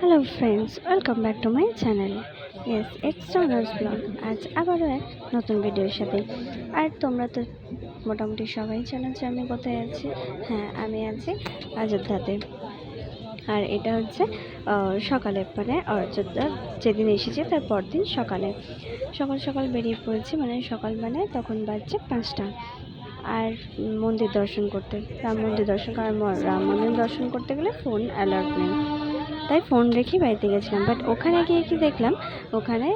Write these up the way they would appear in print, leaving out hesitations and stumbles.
Hello friends, welcome back to my channel. Yes, externals blog. আজ আবারও এক নতুন ভিডিওর সাথে। আর তোমরা তো মোটামুটি সবাই জানো যে আমি কোথায় আছি। হ্যাঁ, আমি আছি অযোধ্যাতে। আর এটা হচ্ছে সকালে, মানে অযোধ্যা যেদিন এসেছি তার পরদিন সকালে সকাল সকাল বেরিয়ে পড়েছি। মানে সকাল মানে তখন বাজছে 5টা। আর মন্দির দর্শন করতে, রাম মন্দির দর্শন, কারণ রাম মন্দির দর্শন করতে গেলে ফোন অ্যালাউড নেই, তাই ফোন রেখে বাড়িতে গেছিলাম। বাট ওখানে গিয়ে কি দেখলাম, ওখানে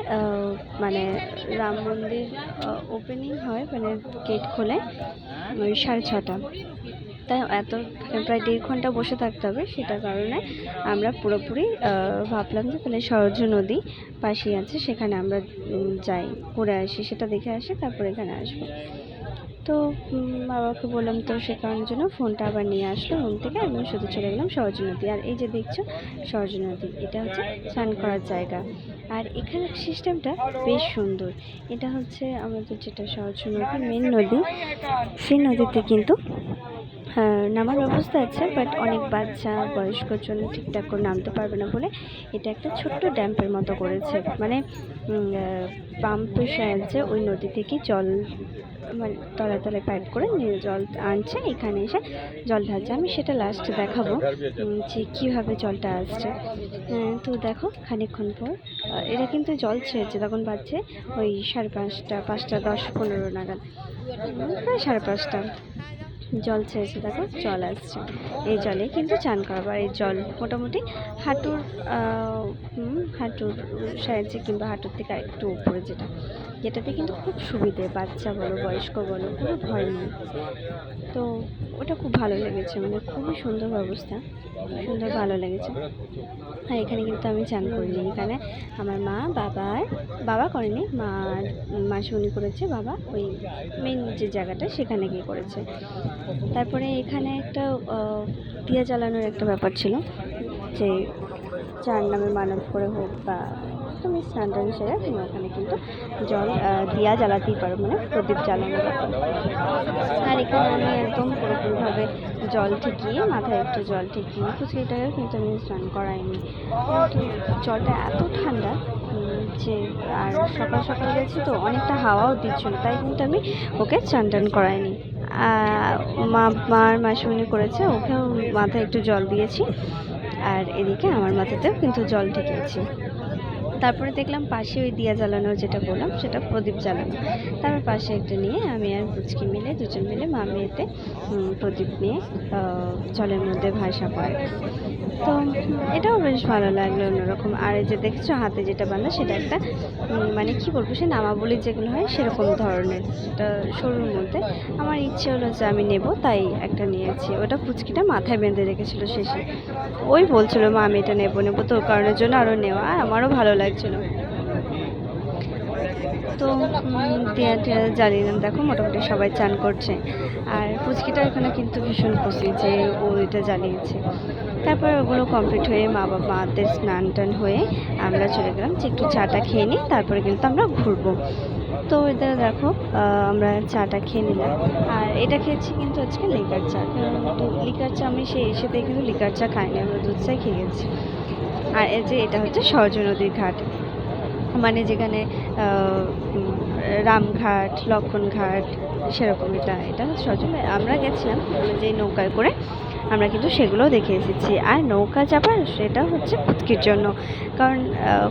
মানে রাম মন্দির ওপেনিং হয়, মানে গেট খোলে ওই 6:30। তাই এত প্রায় 1.5 ঘন্টা বসে থাকতে হবে, সেটার কারণে আমরা পুরোপুরি ভাবলাম যে তাহলে সরজু নদী পাশেই আছে, সেখানে আমরা যাই, ঘুরে আসি, সেটা দেখে আসি, তারপর এখানে আসবো। তো বাবাকে বললাম, তো সে কারণের জন্য ফোনটা আবার নিয়ে আসলো রুম থেকে, এবং শুধু চলে গেলাম সরজু নদী। আর এই যে দেখছো সরজু নদী, এটা হচ্ছে স্নান করার জায়গা। আর এখানে সিস্টেমটা বেশ সুন্দর। এটা হচ্ছে আমাদের যেটা সরজু নদী, মেন নদী, সেই নদীতে কিন্তু নামার ব্যবস্থা আছে, বাট অনেক বাচ্চা বয়স্কর জন্য ঠিকঠাক করে নামতে পারবে না বলে এটা একটা ছোট্ট ড্যাম্পের মতো করেছে। মানে পাম্পের সাহায্যে ওই নদী থেকে জল, মানে তলায় তলায় পাইপ করে নিয়ে জল আনছে, এখানে এসে জল ঢালছে। আমি সেটা লাস্টে দেখাবো যে কীভাবে জলটা আসছে। তো দেখো খানিকক্ষণ পর এরা কিন্তু জল ছেড়েছে, তখন বাজছে ওই 5:30, 5:10-15 নাগাদ, প্রায় 5:30 জল ছেড়েছে। দেখো জল আসছে, এই জলে কিন্তু চান করবার, এই জল মোটামুটি হাঁটুর সাহায্যে কিংবা হাঁটুর থেকে একটু উপরে, যেটাতে কিন্তু খুব সুবিধে, বাচ্চা বলো বয়স্ক বলো, কোনো ভয় নেই। তো ওটা খুব ভালো লেগেছে, মানে খুবই সুন্দর ব্যবস্থা, সুন্দর, ভালো লেগেছে। আর এখানে কিন্তু আমি চান করিনি, এখানে আমার মা, বাবা করেনি, মা আর মাসিমণি করেছে, বাবা ওই মেন যে জায়গাটা সেখানে গিয়ে করেছে। তারপরে এখানে একটা দিয়া জ্বালানোর একটা ব্যাপার ছিল, যে যার নামে মানত করে হোক বা তুমি স্নান টান সেরে তুমি ওখানে কিন্তু জল দিয়া জ্বালাতেই পারো, মানে প্রদীপ জ্বালানোর ব্যাপার। আর এখানে আমি একদম পুরোপুরিভাবে জল ঠেকিয়ে, মাথায় একটু জল ঠেকিয়ে, ফুচকিটাকেও কিন্তু আমি স্নান করাইনি। কিন্তু জলটা এত ঠান্ডা যে, আর সকাল সকাল গেছি তো অনেকটা হাওয়াও দিচ্ছিল, তাই কিন্তু আমি ওকে স্নান টান করাইনি। মার মাসিমণি করেছে, ওকেও মাথায় একটু জল দিয়েছি, আর এদিকে আমার মাথাতেও কিন্তু জল ঠেকিয়েছি। তারপরে দেখলাম পাশে ওই দিয়া জ্বালানোর যেটা বললাম, সেটা প্রদীপ জ্বালানো। তারপর পাশে একটা নিয়ে আমি আর পুচকি মিলে, দুজন মিলে মা মেয়েতে প্রদীপ নিয়ে জলের মধ্যে ভাসা পড়ে। তো এটাও বেশ ভালো লাগলো, অন্যরকম। আর এই যে দেখছো হাতে যেটা বাঁধা, সেটা একটা মানে কি বলবো, সে নামাবলি যেগুলো হয় সেরকম ধরনের, এটা সরুর মধ্যে। আমার ইচ্ছে হলো যে আমি নেব, তাই একটা নিয়েছি। ওটা পুচকিটা মাথায় বেঁধে রেখেছিল শেষে, ওই বলছিল মা আমি এটা নেবো, তো ওর কারণের জন্য আরও নেওয়া, আর আমারও ভালো লাগছিল। তো টিয়া জ্বালিয়ে দেখো মোটামুটি সবাই চান করছে, আর পুচকিটা এখানে কিন্তু ভীষণ খুশি যে ও এটা জ্বালিয়েছে। তারপর ওগুলো কমপ্লিট হয়ে মাদের স্নান টান হয়ে আমরা চলে গেলাম যে একটু চাটা খেয়ে নিই, তারপরে কিন্তু আমরা ঘুরবো। তো এটা দেখো আমরা চাটা খেয়ে নিলাম, আর এটা খেয়েছি কিন্তু আজকে লিকার চা, কারণ লিকার চা আমি সেই এসে থেকে কিন্তু লিকার চা খাইনি, আমরা দুধ চাই খেয়ে গেছি। আর এই যে এটা হচ্ছে সরজু নদীর ঘাট, মানে যেখানে রামঘাট, লক্ষণঘাট, সেরকম। এটা সরজু, আমরা গেছিলাম যে নৌকায় করে, আমরা কিন্তু সেগুলোও দেখে এসেছি। আর নৌকা চাপার সেটা হচ্ছে ফুচকির জন্য, কারণ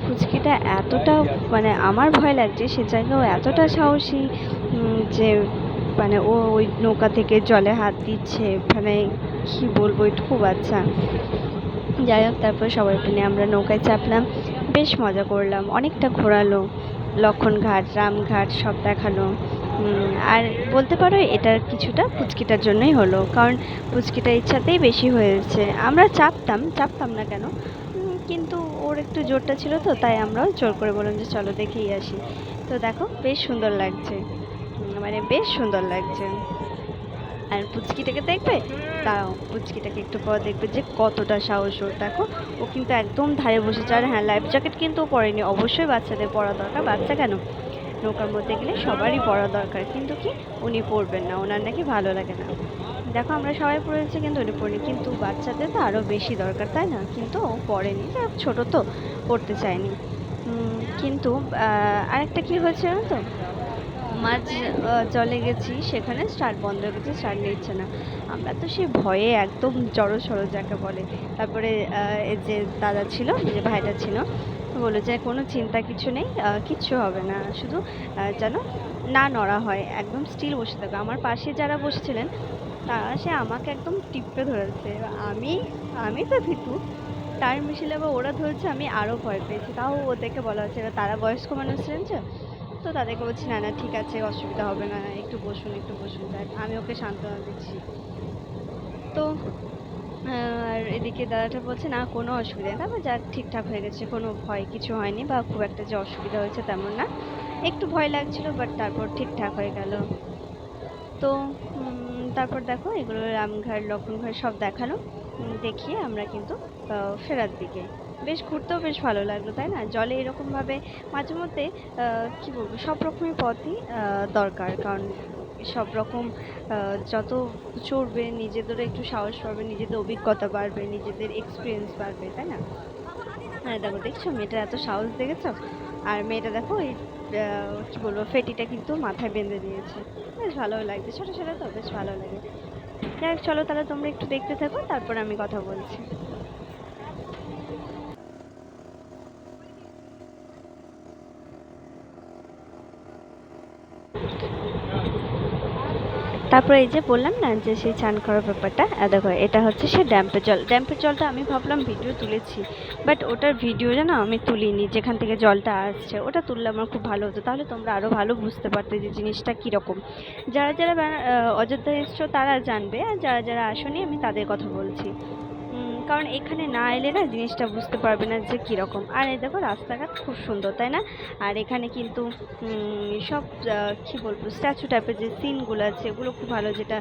ফুচকিটা এতটা, মানে আমার ভয় লাগছে, সে জায়গাও এতটা সাহসী যে মানে ও ওই নৌকা থেকে জলে হাত দিচ্ছে, মানে কী বলবো, একটু বাচ্চা। যাই হোক, তারপর সবাই মিলে আমরা নৌকায় চাপলাম, বেশ মজা করলাম, অনেকটা ঘোরালো, লক্ষণঘাট, রামঘাট সব দেখালো। আর বলতে পারো এটার কিছুটা পুচকিটার জন্যই হলো, কারণ পুচকিটার ইচ্ছাতেই বেশি হয়েছে। আমরা চাপতাম না কেন, কিন্তু ওর একটু জোরটা ছিল, তো তাই আমরাও জোর করে বললাম যে চলো দেখেই আসি। তো দেখো বেশ সুন্দর লাগছে, মানে বেশ সুন্দর লাগছে। আর পুচকিটাকে দেখবে, তাও পুচকিটাকে একটু পর দেখবে যে কতটা সাহস ওর। দেখো ও কিন্তু একদম ধারে বসেছে। আর হ্যাঁ, লাইফ জ্যাকেট কিন্তু ও পরেনি, অবশ্যই বাচ্চাদের পরা দরকার। বাচ্চা কেন, নৌকার মধ্যে গেলে সবারই পরা দরকার, কিন্তু কি উনি পরবেন না, ওনার নাকি ভালো লাগে না। দেখো আমরা সবাই পড়েছি কিন্তু ওটা পড়িনি, কিন্তু বাচ্চাদের তো আরও বেশি দরকার তাই না, কিন্তু ও পড়েনি, ছোটো তো পড়তে চায়নি। কিন্তু আরেকটা কী হয়েছে জানো তো, মাঝ জলে গেছি, সেখানে স্টার্ট বন্ধ হয়ে গেছে, স্টার্ট নিচ্ছে না। আমরা তো সে ভয়ে একদম জড়ো সড়ো যাকে বলে। তারপরে এই যে দাদা ছিল, যে ভাইটা ছিল, বললো যে কোনো চিন্তা কিছু নেই, কিচ্ছু হবে না, শুধু যেন না নড়া হয়, একদম স্টিল বসে থাকো। আমার পাশে যারা বসেছিলেন তারা সে আমাকে একদম টিপে ধরেছে। আমি আমি তো ভীতু, তার মিশিলে আবার ওরা ধরেছে, আমি আরও ভয় পেয়েছি। তাও ওদেরকে বলা হচ্ছে, এবার তারা বয়স্ক মানুষ ছিলেন যে, তো তাদেরকে বলছি না না ঠিক আছে, অসুবিধা হবে না, একটু বসুন একটু বসুন। দেখ আমি ওকে সান্ত্বনা দিচ্ছি। তো আর এদিকে দাদাটা বলছে না কোনো অসুবিধা নেই, তারপর যাক ঠিকঠাক হয়ে গেছে, কোনো ভয় কিছু হয়নি, বা খুব একটা যে অসুবিধা হয়েছে তেমন না, একটু ভয় লাগছিল, বাট তারপর ঠিকঠাক হয়ে গেল। তো তারপর দেখো এগুলো রামঘাট লক্ষণঘাট সব দেখালো, দেখিয়ে আমরা কিন্তু ফেরার দিকে। বেশ ঘুরতেও বেশ ভালো লাগলো তাই না, জলে এরকমভাবে মাঝে মধ্যে কী বলবো, সব রকমের পথই দরকার, কারণ সব রকম যত চড়বে নিজেদেরও একটু সাহস বাড়বে, নিজেদের অভিজ্ঞতা বাড়বে, নিজেদের এক্সপিরিয়েন্স বাড়বে তাই না। হ্যাঁ দেখো, দেখছো মেয়েটার এত সাহস দেখেছো, আর মেয়েটা দেখো এই কী বলবো ফেটিটা কিন্তু মাথায় বেঁধে দিয়েছে, বেশ ভালো লাগছে, ছোটো ছেলে তো বেশ ভালো লাগে। যাই চলো তাহলে তোমরা একটু দেখতে থাকো, তারপর আমি কথা বলছি। তারপরে এই যে বললাম না যে সেই চান করার ব্যাপারটা, দেখো এটা হচ্ছে সে ড্যাম্পের জল। ড্যাম্পের জলটা আমি ভাবলাম ভিডিও তুলেছি, বাট ওটার ভিডিও যেন আমি তুলিনি, যেখান থেকে জলটা আসছে ওটা তুললে আমার খুব ভালো হতো, তাহলে তোমরা আরও ভালো বুঝতে পারতে যে জিনিসটা কীরকম। যারা যারা অযোধ্যা এসছো তারা জানবে, আর যারা যারা আসোনি আমি তাদের কথা বলছি। কারণ এখানে না এলে না জিনিসটা বুঝতে পারবে না যে কীরকম। আর এই দেখো রাস্তাঘাট খুব সুন্দর তাই না, আর এখানে কিন্তু সব কী বলবো স্ট্যাচু টাইপের যে সিনগুলো আছে ওগুলো খুব ভালো, যেটা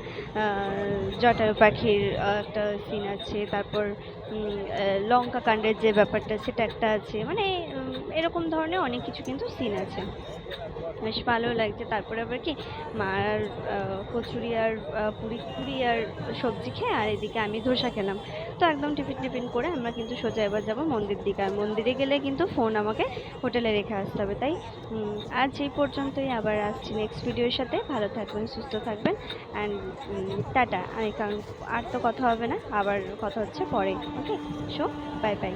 জটায়ু পাখির একটা সিন আছে, তারপর লঙ্কা কাণ্ডের যে ব্যাপারটা সেটা একটা আছে, মানে এরকম ধরনের অনেক কিছু কিন্তু সিন আছে, বেশ ভালো লাগছে। তারপরে আবার কি মার কচুরি আর পুরি আর সবজি খেয়ে, আর এদিকে আমি ধোসা খেলাম। তো একদম টিফিন টিফিন করে আমরা কিন্তু সোজা এবার যাবো মন্দির দিকে, আর মন্দিরে গেলে কিন্তু ফোন আমাকে হোটেলে রেখে আসতে হবে। তাই আজ এই পর্যন্তই, আবার আসছি নেক্সট ভিডিওর সাথে। ভালো থাকবেন, সুস্থ থাকবেন, অ্যান্ড টাটা। কারণ আর তো কথা হবে না, আবার কথা হচ্ছে পরে। ওকে, সো বাই বাই।